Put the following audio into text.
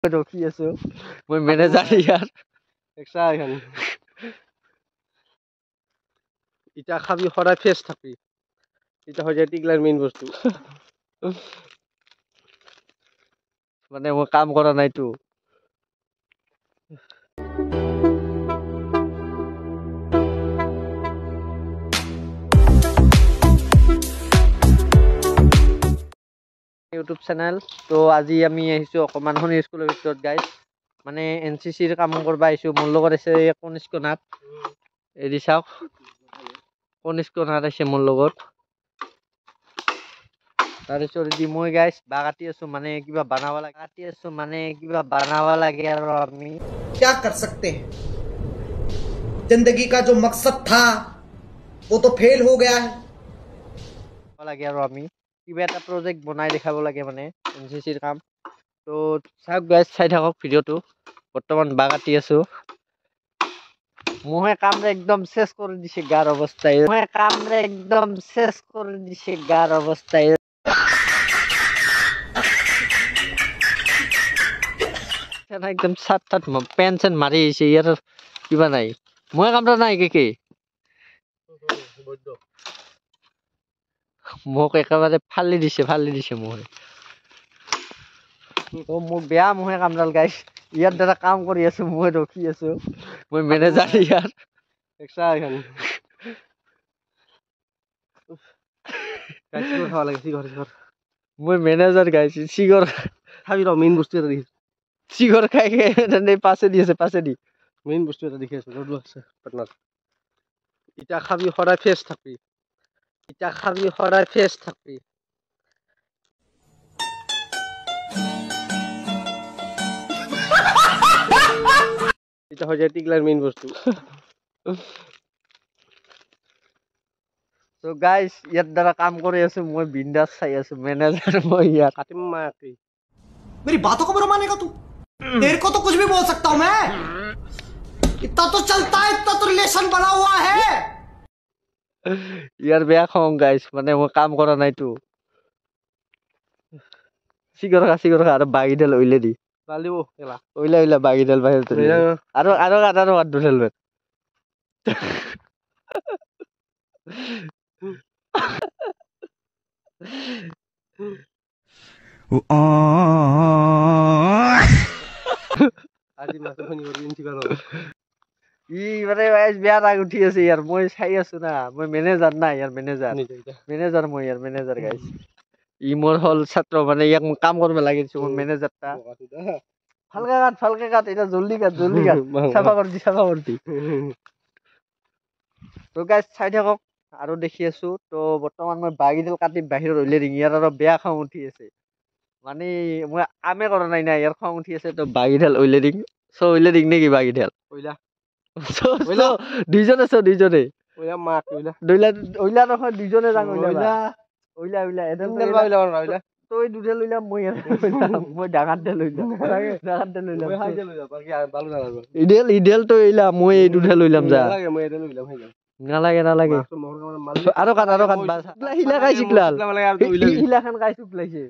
ৰখি আছো মই মেনেজাৰ ইয়াৰ এক্সট্ৰা এখন ইটা খাবি সদায় ফ্ৰেছ থাকবি ইটা হৈ যায় টিকলাৰ মেইন বস্তু মানে মই কাম কৰা নাইতো ইউটিউব চেনেল তো আজি আমি আহিছো অকমান হনি স্কুলৰ ভিতৰত গাইস মানে এনসিসিৰ কাম কৰবা আহিছো মোৰ লগত আছে কনিষ্ক নাথ এৰি চাওক কনিষ্ক নাথ আছে মোৰ লগত তাৰপিছত দি মই গাইস বা কাটি আছো মানে কিবা বানাব লাগে আৰু আমি क्या कर सकते हैं जिंदगी का जो मकसद था वो तो फेल हो गया है লাগে আৰু আমি কিবা এটা প্ৰজেক্ট বনাই দেখাব লাগে মানে এনসিসিৰ কাম তো চাওক গাইস চাই থাকক ভিডিওটো বৰ্তমান বা কাটি আছো মোহে কামৰে একদম শেষ কৰি দিছে গাৰ অৱস্থায় একদম সাত সাত পেনশন মাৰি আহিছে ইয়াৰ কিবা নাই মই কামটা নাই কি মোক একেবাৰে ফালি দিছে মই তো মোক বেয়া মোহে কামডাল গাইছ ইয়াৰ দ্বাৰা কাম কৰি আছো মই ৰখি আছো মই মেনেজাৰ ইয়াৰ এক্সট্ৰা এখন গাইছ খাব লাগে চিগৰ মই মেনেজাৰ গাইছ চিগৰ খাবি ৰ মেইন বস্তু এটা দেখি চিগৰ খাই পাছে দি মেইন বস্তু এটা দেখি আছো ৰ'দ আছে পাটনাৰ ইটা খাবি সদায় ফ্ৰেছ থাকবি এটা হৈ যায় টিকলাৰ মেইন বস্তু তো গাইস ইয়াৰ দ্বাৰা কাম কৰি আছো মই বিন্দাস চাই আছো মেনেজাৰ মই ইয়াৰ কাটিম মাকি मेरी बातों को बुरा मानेगा तू तेरे को तो कुछ भी बोल सकता हूं मैं इतना तो चलता है इतना तो रिलेशन बना हुआ है ইয়াৰ বেয়া খং গাইস মানে মই কাম কৰা নাইতো চিগৰ খা আৰু বাগিডাল ওইলে দি বালিব এলা ওইলা বাগিডাল বাহিৰত আৰু হেলমেট আজি মাছে ফোন কৰি ইনচিকাৰ ই মানে গাইস বেয়া ৰাগ উঠি আছে ইয়াৰ মই চাই আছো না মই মেনেজাৰ না ইয়াৰ মেনেজাৰ গাইস ই মোৰ হল ছাত্ৰ মানে ইয়াক কাম কৰিব লাগিছিল মোৰ মেনেজাৰটা ভালকে কাট এটা জলদি কাট সাফা কৰি তো গাইস চাই থাকক আৰু দেখি আছো তো বৰ্তমান মই বাগিডাল কাটি বাহিৰত ওলাই দিম ইয়াৰ আৰু বেয়া খং উঠি আছে মানে মই কামে কৰা নাই না ইয়াৰ খং উঠি আছে তো বাগিডাল ওলাই দিম নেকি বাগিডাল দুইজনে নহয় দুইজনে যাং তই দুডাল লৈ যাম মই ডাঙৰডাল লৈ যাম ইডেল তই লৈ যাম মই এই দুডাল লৈ যাম যা নালাগে আৰু কাট শিলা খাই চিকলাল শিলাখান খাই চুকলাইছে